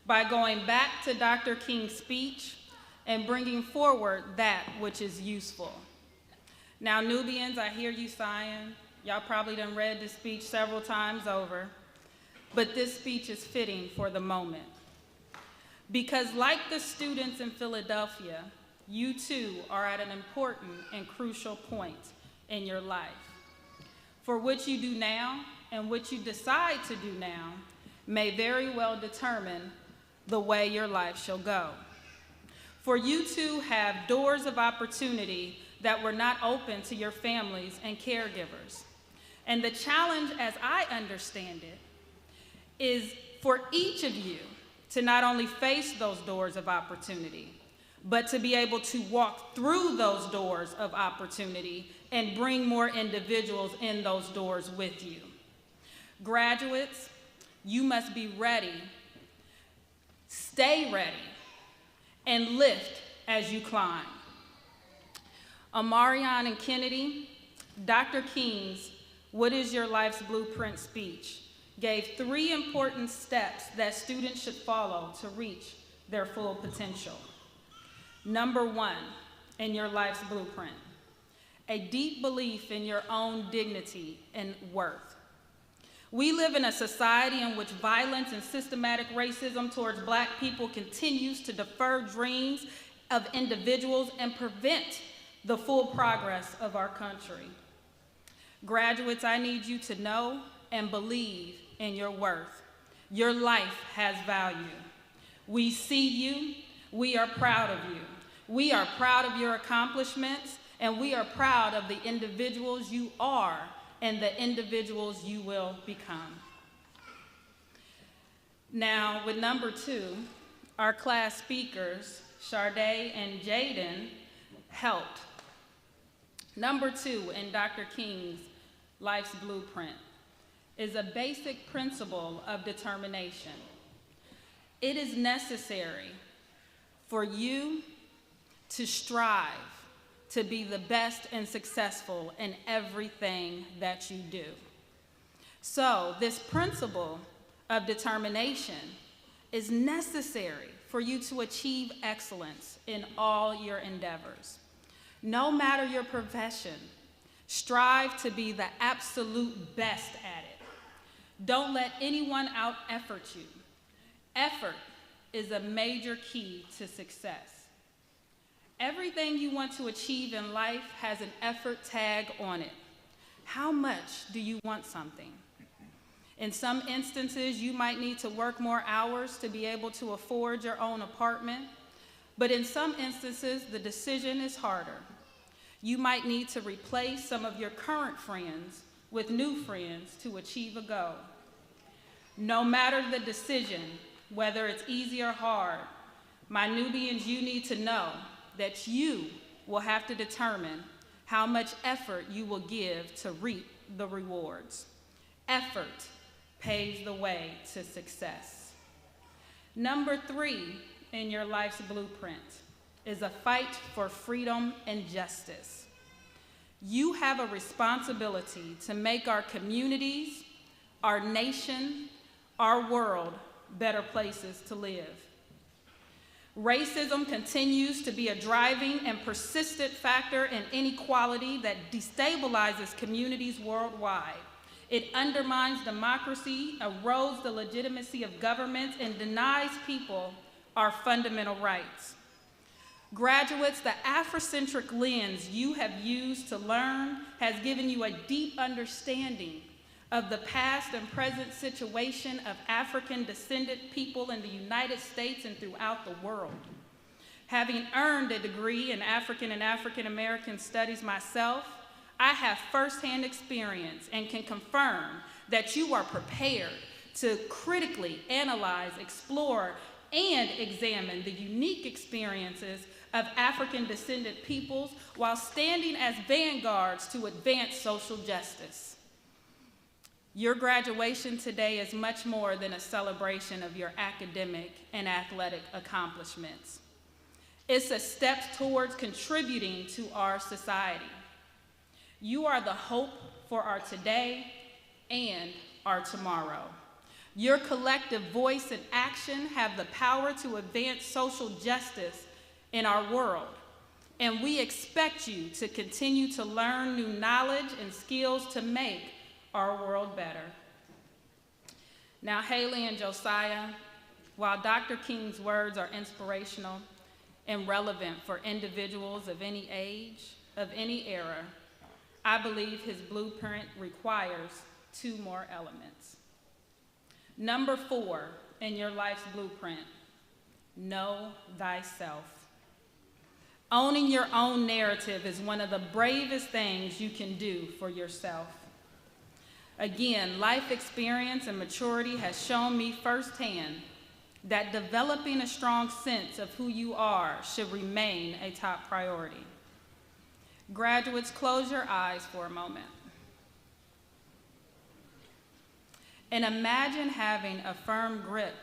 by going back to Dr. King's speech and bringing forward that which is useful. Now, Nubians, I hear you sighing. Y'all probably done read this speech several times over, but this speech is fitting for the moment. Because like the students in Philadelphia, you too are at an important and crucial point in your life. For what you do now and what you decide to do now may very well determine the way your life shall go. For you too have doors of opportunity that were not open to your families and caregivers. And the challenge, as I understand it, is for each of you to not only face those doors of opportunity, but to be able to walk through those doors of opportunity and bring more individuals in those doors with you. Graduates, you must be ready, stay ready, and lift as you climb. Amarion and Kennedy, Dr. King's "What is your life's blueprint" speech gave 3 important steps that students should follow to reach their full potential. Number 1, in your life's blueprint, a deep belief in your own dignity and worth. We live in a society in which violence and systematic racism towards Black people continues to defer dreams of individuals and prevent the full progress of our country. Graduates, I need you to know and believe in your worth. Your life has value. We see you. We are proud of you. We are proud of your accomplishments, and we are proud of the individuals you are and the individuals you will become. Now, with number 2, our class speakers, Sharday and Jaden, helped. Number 2 in Dr. King's life's blueprint is a basic principle of determination. It is necessary for you to strive to be the best and successful in everything that you do. So this principle of determination is necessary for you to achieve excellence in all your endeavors. No matter your profession, strive to be the absolute best at it. Don't let anyone out-effort you. Effort is a major key to success. Everything you want to achieve in life has an effort tag on it. How much do you want something? In some instances, you might need to work more hours to be able to afford your own apartment, but in some instances, the decision is harder. You might need to replace some of your current friends with new friends to achieve a goal. No matter the decision, whether it's easy or hard, my Nubians, you need to know that you will have to determine how much effort you will give to reap the rewards. Effort paves the way to success. Number 3 in your life's blueprint is a fight for freedom and justice. You have a responsibility to make our communities, our nation, our world better places to live. Racism continues to be a driving and persistent factor in inequality that destabilizes communities worldwide. It undermines democracy, erodes the legitimacy of governments, and denies people our fundamental rights. Graduates, the Africentric lens you have used to learn has given you a deep understanding of the past and present situation of African descendant people in the United States and throughout the world. Having earned a degree in African and African American studies myself, I have firsthand experience and can confirm that you are prepared to critically analyze, explore, and examine the unique experiences of African descendant peoples while standing as vanguards to advance social justice. Your graduation today is much more than a celebration of your academic and athletic accomplishments. It's a step towards contributing to our society. You are the hope for our today and our tomorrow. Your collective voice and action have the power to advance social justice in our world, and we expect you to continue to learn new knowledge and skills to make our world better. Now, Haley and Josiah, while Dr. King's words are inspirational and relevant for individuals of any age, of any era, I believe his blueprint requires two more elements. Number 4 in your life's blueprint, know thyself. Owning your own narrative is one of the bravest things you can do for yourself. Again, life experience and maturity has shown me firsthand that developing a strong sense of who you are should remain a top priority. Graduates, close your eyes for a moment. And imagine having a firm grip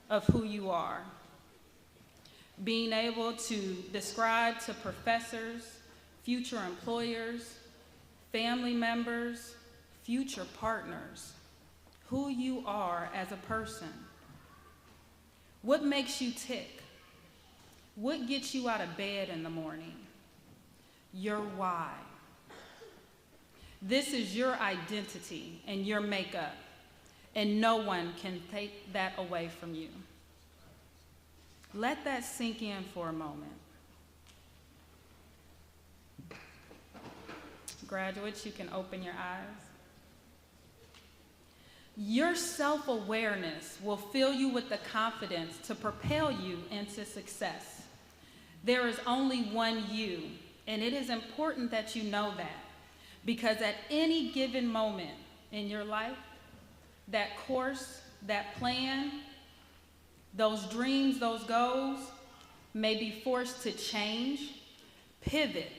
of who you are. Being able to describe to professors, future employers, family members, future partners, who you are as a person. What makes you tick? What gets you out of bed in the morning? Your why. This is your identity and your makeup, and no one can take that away from you. Let that sink in for a moment. Graduates, you can open your eyes. Your self-awareness will fill you with the confidence to propel you into success. There is only one you, and it is important that you know that, because at any given moment in your life, that course, that plan, those dreams, those goals may be forced to change, pivot,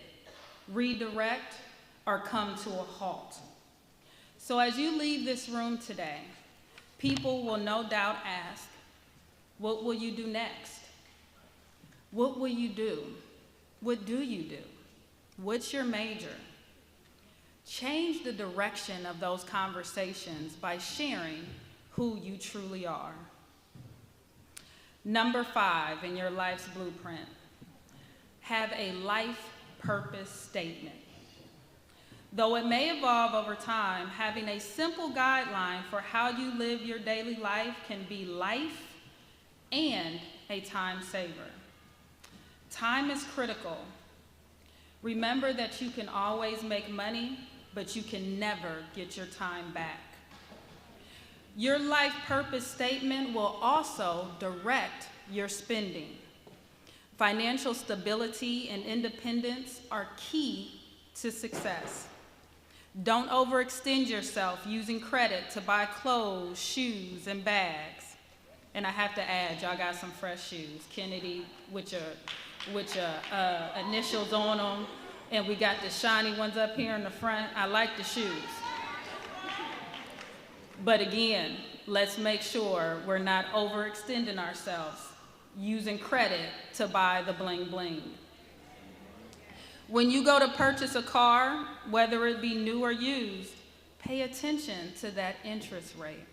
redirect, or come to a halt. So as you leave this room today, people will no doubt ask, what will you do next? What will you do? What do you do? What's your major? Change the direction of those conversations by sharing who you truly are. Number 5 in your life's blueprint, have a life purpose statement. Though it may evolve over time, having a simple guideline for how you live your daily life can be life and a time saver. Time is critical. Remember that you can always make money, but you can never get your time back. Your life purpose statement will also direct your spending. Financial stability and independence are key to success. Don't overextend yourself using credit to buy clothes, shoes, and bags. And I have to add, y'all got some fresh shoes. Kennedy with your initials on them. And we got the shiny ones up here in the front. I like the shoes. But again, let's make sure we're not overextending ourselves using credit to buy the bling bling. When you go to purchase a car, whether it be new or used, pay attention to that interest rate.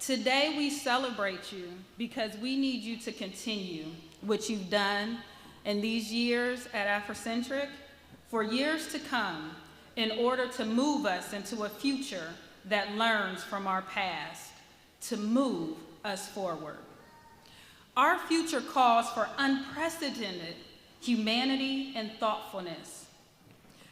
Today we celebrate you because we need you to continue what you've done in these years at Africentric for years to come in order to move us into a future that learns from our past, to move us forward. Our future calls for unprecedented humanity and thoughtfulness.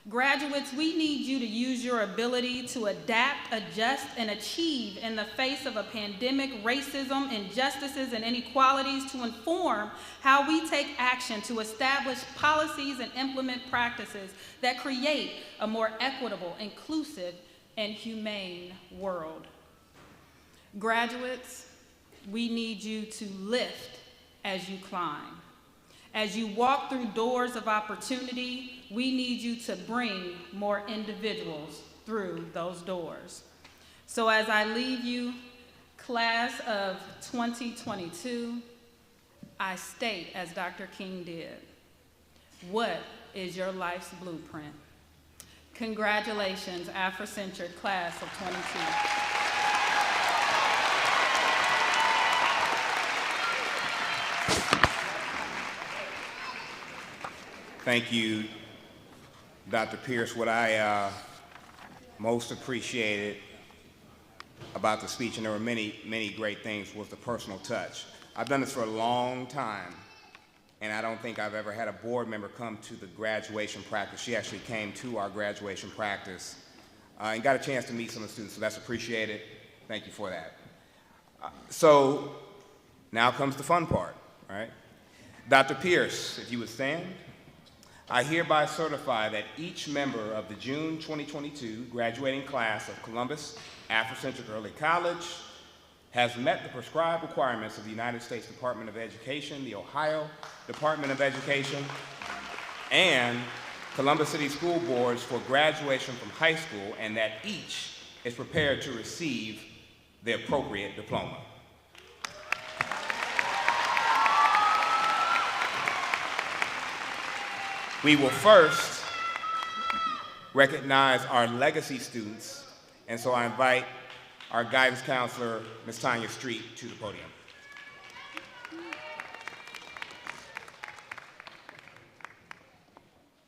Graduates, we need you to use your ability to adapt, adjust, and achieve in the face of a pandemic, racism, injustices, and inequalities to inform how we take action to establish policies and implement practices that create a more equitable, inclusive, and humane world. Graduates, we need you to lift as you climb. As you walk through doors of opportunity, we need you to bring more individuals through those doors. So as I leave you, class of 2022, I state, as Dr. King did, what is your life's blueprint? Congratulations, Africentric class of 22. Thank you, Dr. Pierce. What I most appreciated about the speech, and there were many, many great things, was the personal touch. I've done this for a long time, and I don't think I've ever had a board member come to the graduation practice. She actually came to our graduation practice and got a chance to meet some of the students, so that's appreciated. Thank you for that. So now comes the fun part, all right? Dr. Pierce, if you would stand. I hereby certify that each member of the June 2022 graduating class of Columbus Africentric Early College has met the prescribed requirements of the United States Department of Education, the Ohio Department of Education, and Columbus City School Boards for graduation from high school, and that each is prepared to receive the appropriate diploma. We will first recognize our legacy students, and so I invite our guidance counselor, Ms. Tanya Street, to the podium.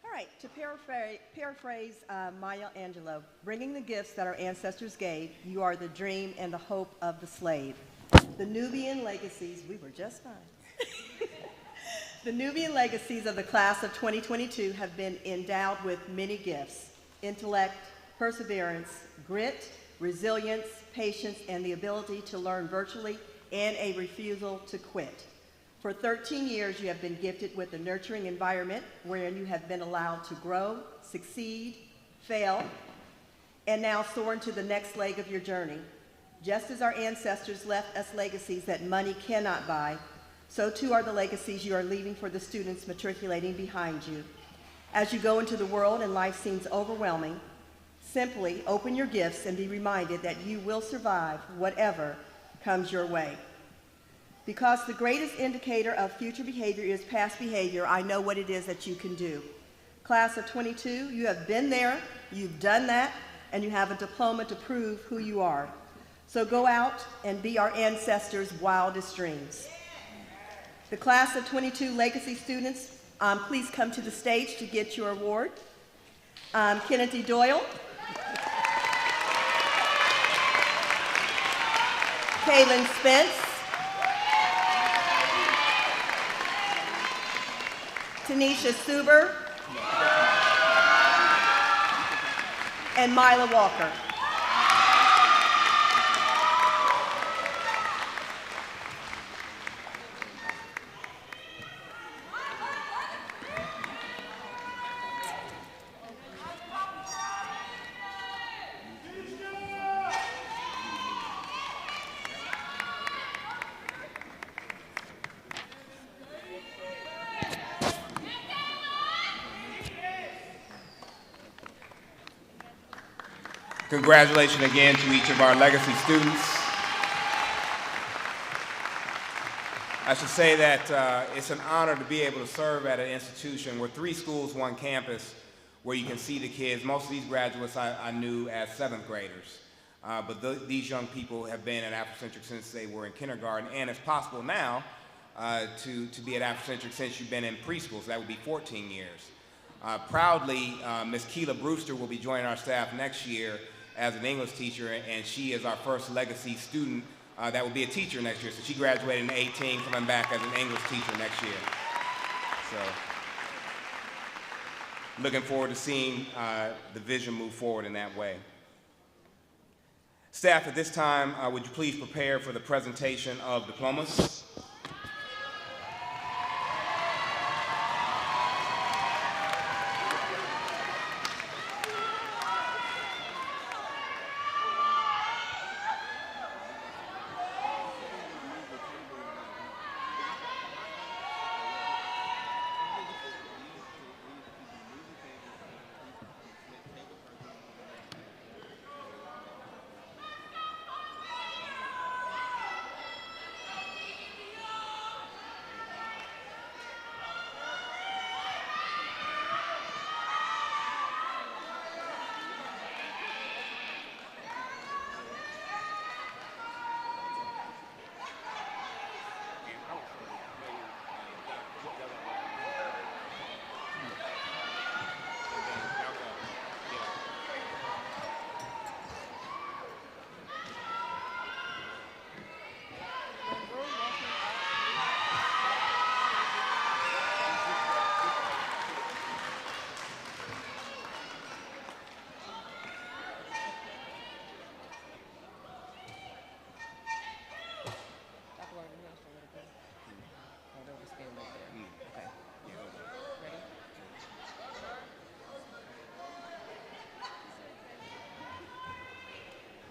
All right, to paraphrase Maya Angelou, bringing the gifts that our ancestors gave, you are the dream and the hope of the slave. The Nubian legacies, we were just fine. The Nubian legacies of the class of 2022 have been endowed with many gifts: intellect, perseverance, grit, resilience, patience, and the ability to learn virtually, and a refusal to quit. For 13 years, you have been gifted with a nurturing environment wherein you have been allowed to grow, succeed, fail, and now soar into the next leg of your journey. Just as our ancestors left us legacies that money cannot buy, so too are the legacies you are leaving for the students matriculating behind you. As you go into the world and life seems overwhelming, simply open your gifts and be reminded that you will survive whatever comes your way. Because the greatest indicator of future behavior is past behavior, I know what it is that you can do. Class of 22, you have been there, you've done that, and you have a diploma to prove who you are. So go out and be our ancestors' wildest dreams. The class of 22 legacy students, please come to the stage to get your award. Kennedy Doyle, Kaylin Spence, Tanisha Suber, and Mila Walker. Congratulations again to each of our legacy students. I should say that it's an honor to be able to serve at an institution where 3 schools, 1 campus, where you can see the kids. Most of these graduates I knew as 7th graders, but these young people have been at Africentric since they were in kindergarten, and it's possible now to be at Africentric since you've been in preschool, so that would be 14 years. Proudly, Ms. Keela Brewster will be joining our staff next year as an English teacher, and she is our first legacy student that will be a teacher next year. So she graduated in 18, coming back as an English teacher next year. So looking forward to seeing the vision move forward in that way. Staff, at this time, would you please prepare for the presentation of diplomas?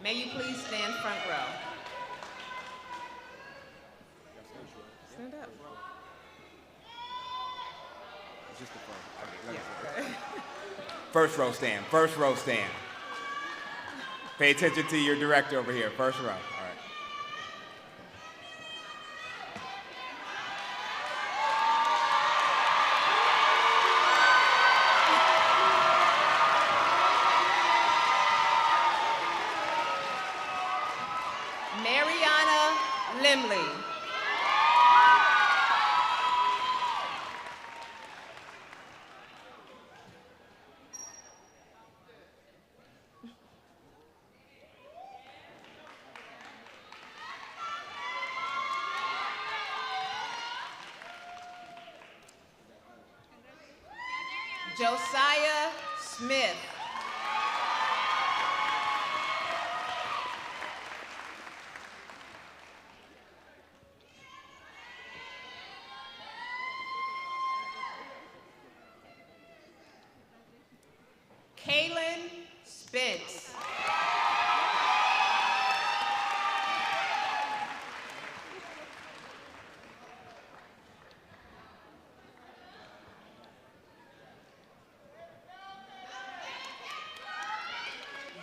May you please stand front row. Stand up. Just the front. First row stand. First row stand. Pay attention to your director over here. First row. All right. Mariana Limley. Josiah Smith. Kaylin Spence.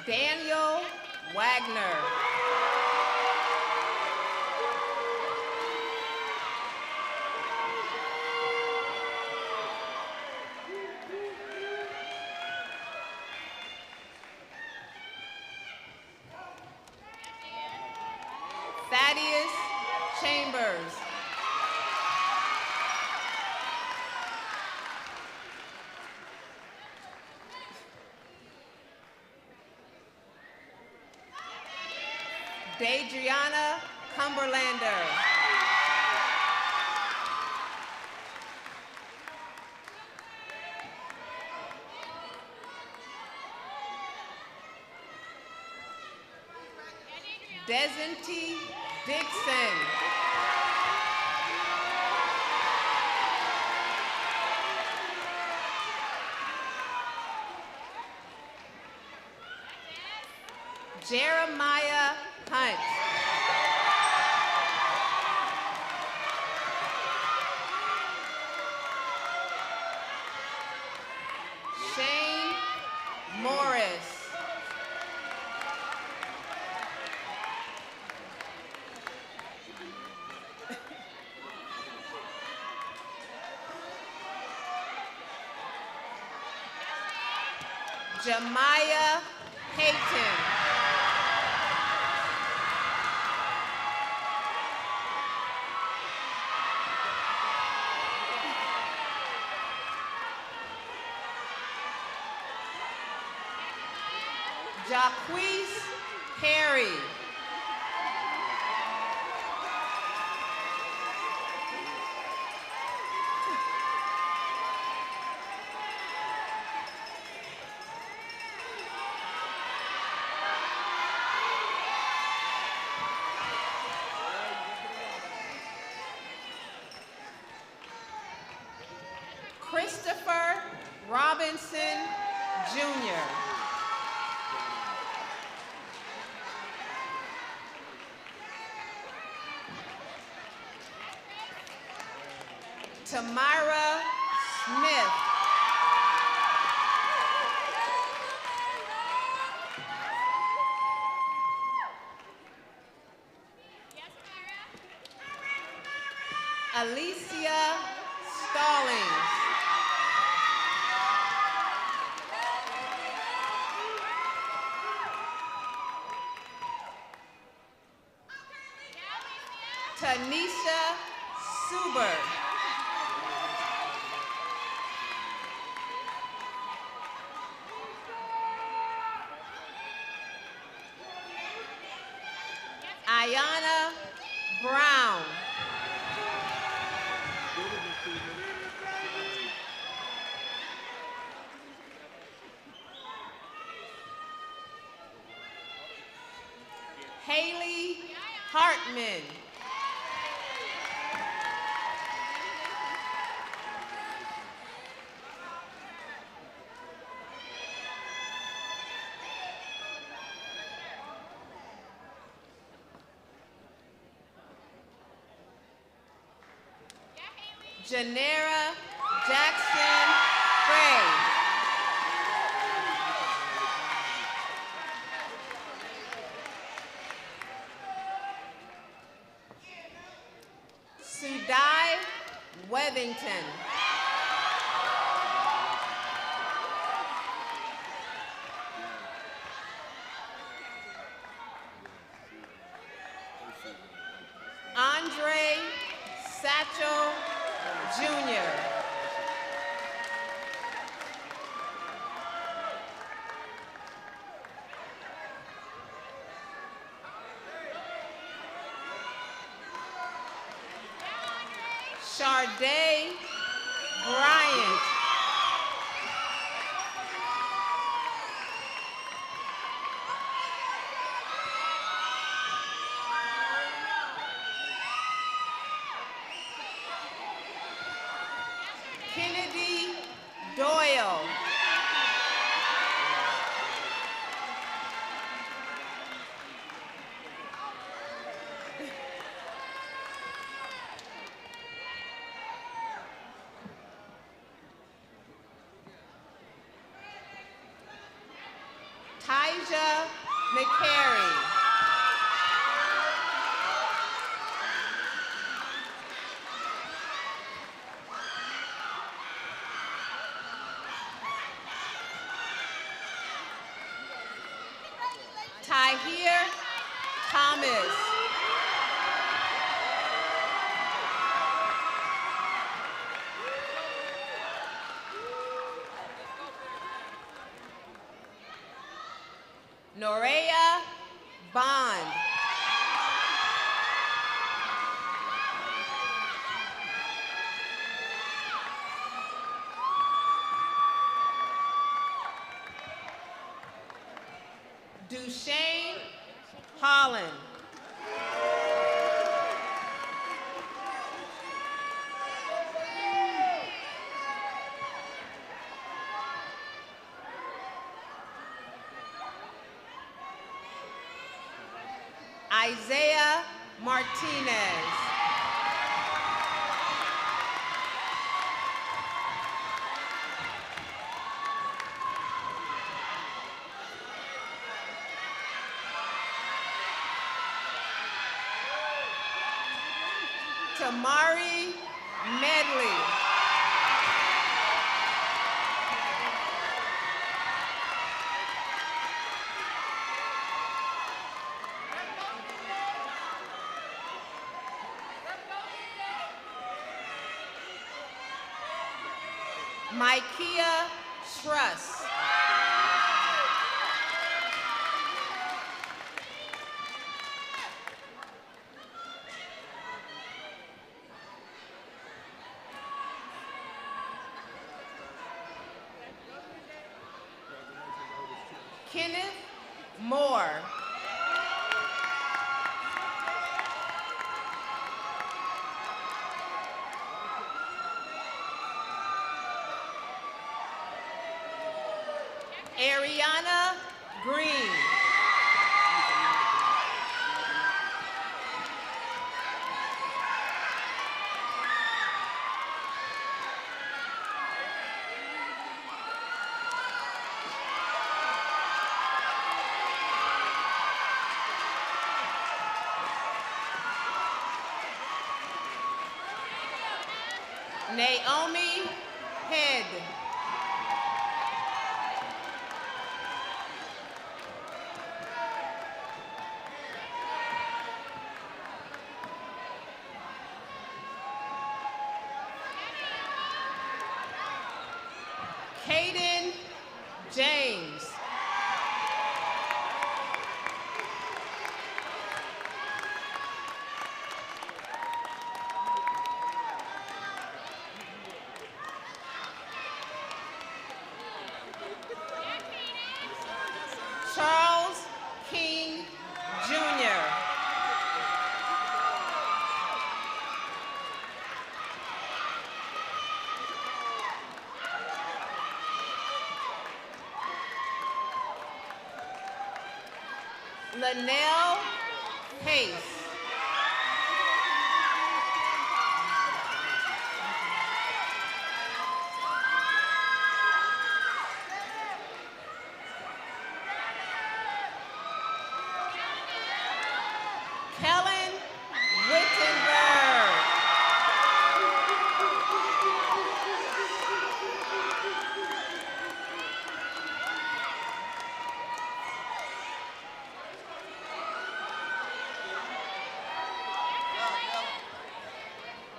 Daniel Wagner. Thaddeus Chambers. Deidreana Cumberlander. Desanti Dixon. Jeremiah Hunt. Shane Morris. Jemiah Payton. Jacquees Perry. Christopher Robinson, Jr. Tamara Smith. Alicia Stallings. Tanisha Suber. Ayana Brown. Haley Hartman. Janera Jackson Gray. Sudai Wethington. Andre Satchel Jr. Sharday Bryant. Kennedy Doyle. Tyja McCary. Tahir Thomas. Norea Bond. Duchesne Holland. Isaiah Martinez. Tamari Medley. Micaiah Truss. Kenneth Moore. Ariana Green. Naomi Head. Caden James. Charles King Jr. Linnell Pace. Kellen Wittenberg.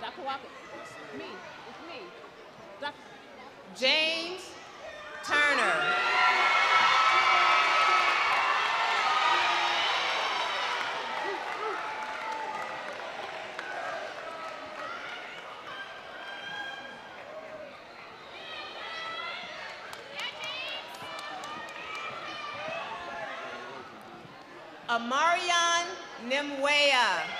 Dr. Walker, me, it's me. Dr. James Turner. Amarian Nimwea.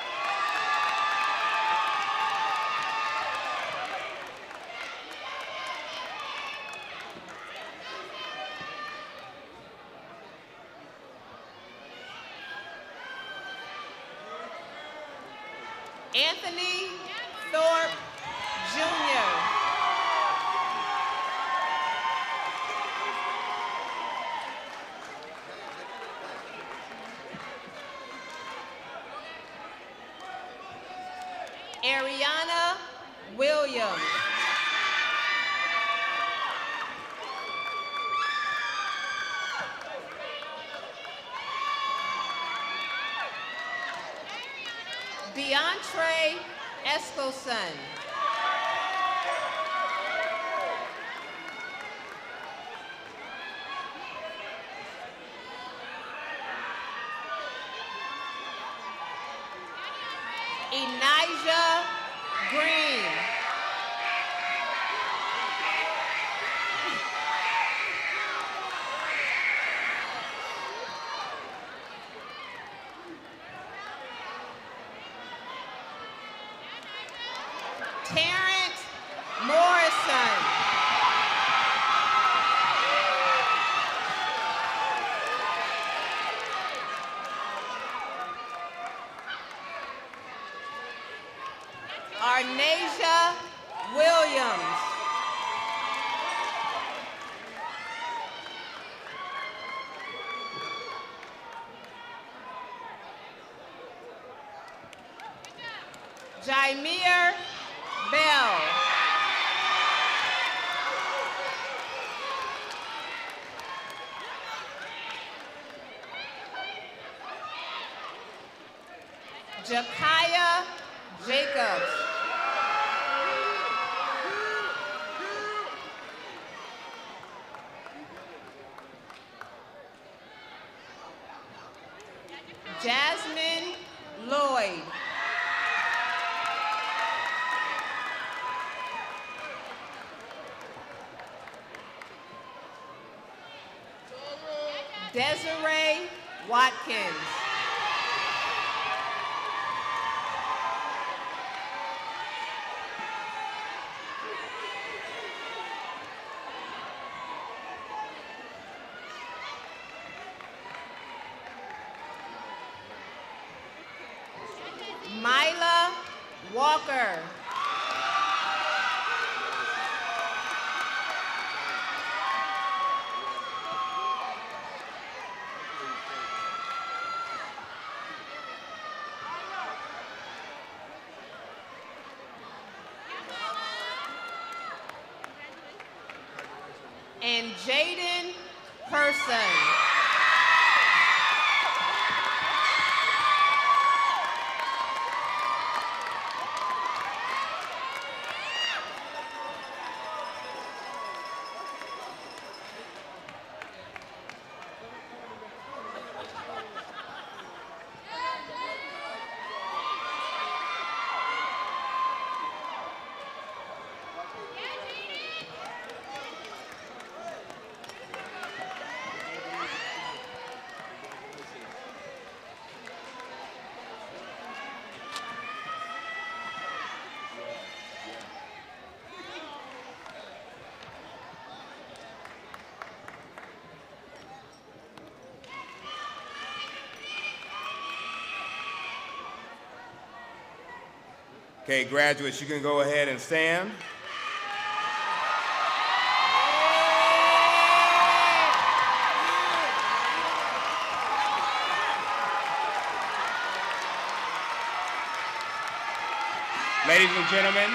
Anthony Thorpe Jr. Ariana Williams. DeAndre Eskelson. Enijah Green. Terrence Morrison. Arnasia Williams. Jaimir Bell. Jakaya Jacobs. Jasmine Lloyd. Desiree Watkins. Myla Walker. And Jaden Person. Okay, graduates, you can go ahead and stand. Ladies and gentlemen,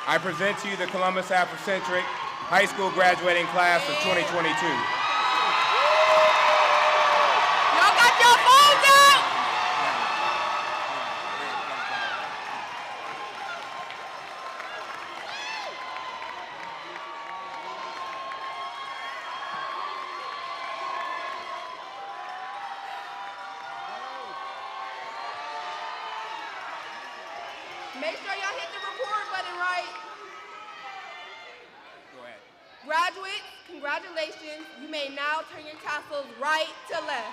I present to you the Columbus Africentric High School graduating class of 2022. Y'all got your phones out? Make sure y'all hit the record button right. Go ahead. Graduates, congratulations. You may now turn your tassels right to left.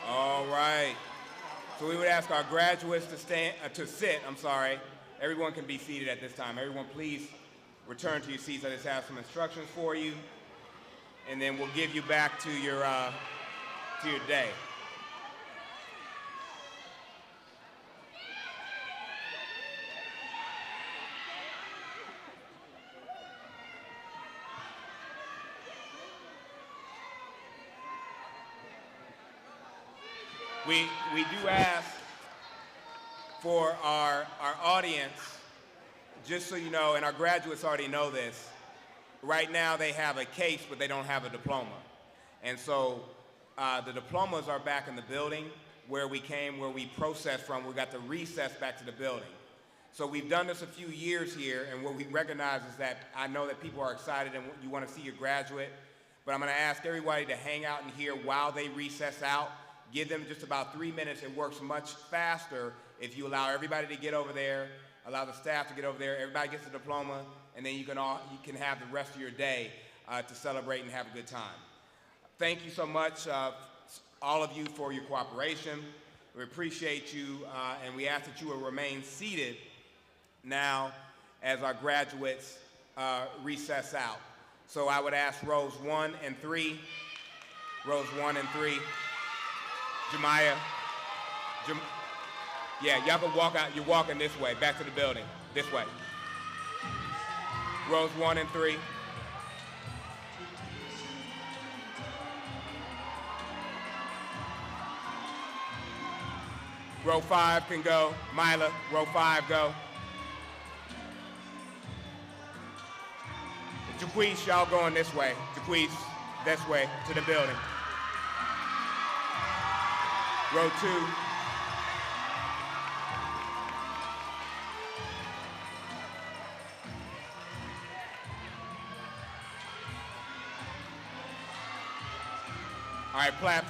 All right. So we would ask our graduates to sit. Everyone can be seated at this time. Everyone, please return to your seats. I just have some instructions for you, and then we'll give you back to your day. We do ask for our audience, just so you know, and our graduates already know this, right now they have a case, but they don't have a diploma. And so the diplomas are back in the building where we processed from. We got to recess back to the building. So we've done this a few years here, and what we recognize is that I know that people are excited and you want to see your graduate, but I'm going to ask everybody to hang out in here while they recess out. Give them just about 3 minutes. It works much faster if you allow everybody to get over there, allow the staff to get over there, everybody gets a diploma, and then you can have the rest of your day to celebrate and have a good time. Thank you so much, all of you, for your cooperation. We appreciate you, and we ask that you will remain seated now as our graduates recess out. So I would ask rows 1 and 3, Jemiah, yeah, y'all can walk out. You're walking this way, back to the building, this way. Rows 1 and 3. Row 5 can go. Myla, row 5, go. Jaquise, y'all going this way. Jaquise, this way to the building. Row 2. All right, platform.